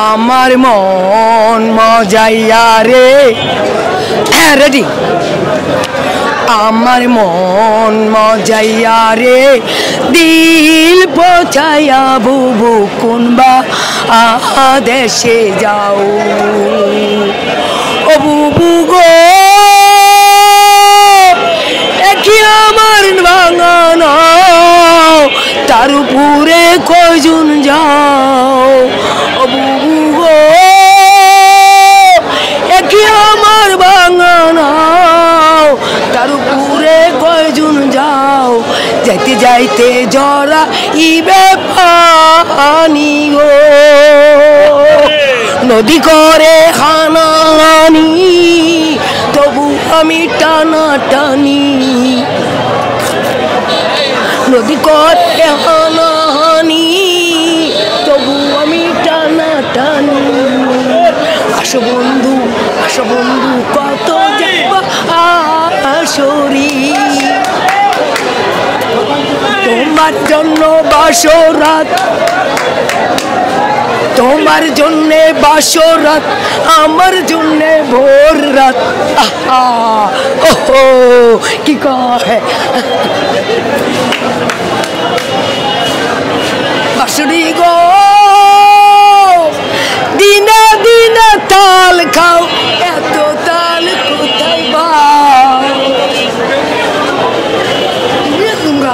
আমার মন মজাইয়া রে রেডি আমার মন মজাইয়া রে দিল পছায়া বুবু কোনবা দেশে যাও ও বুবু গো একই আমার বাঙানো তার উপরে কয়জন যাও ও বুবু গো একই আমার বাঙানো তার উপরে কয়জন যাও যাইতে যাইতে জরা ইবে পানি গো নদী করে হানাহানি তবু আমি টানা টানি নদী করে হানাহানি তবু আমি টানা টানি আসো বন্ধু কত যাবা আসরি তোমার জন্য বাসরাত তোমার জন্যে বাসরাত আমার জন্যে ভোর রাত আহা ওহো কি কয় বাঁশরি গো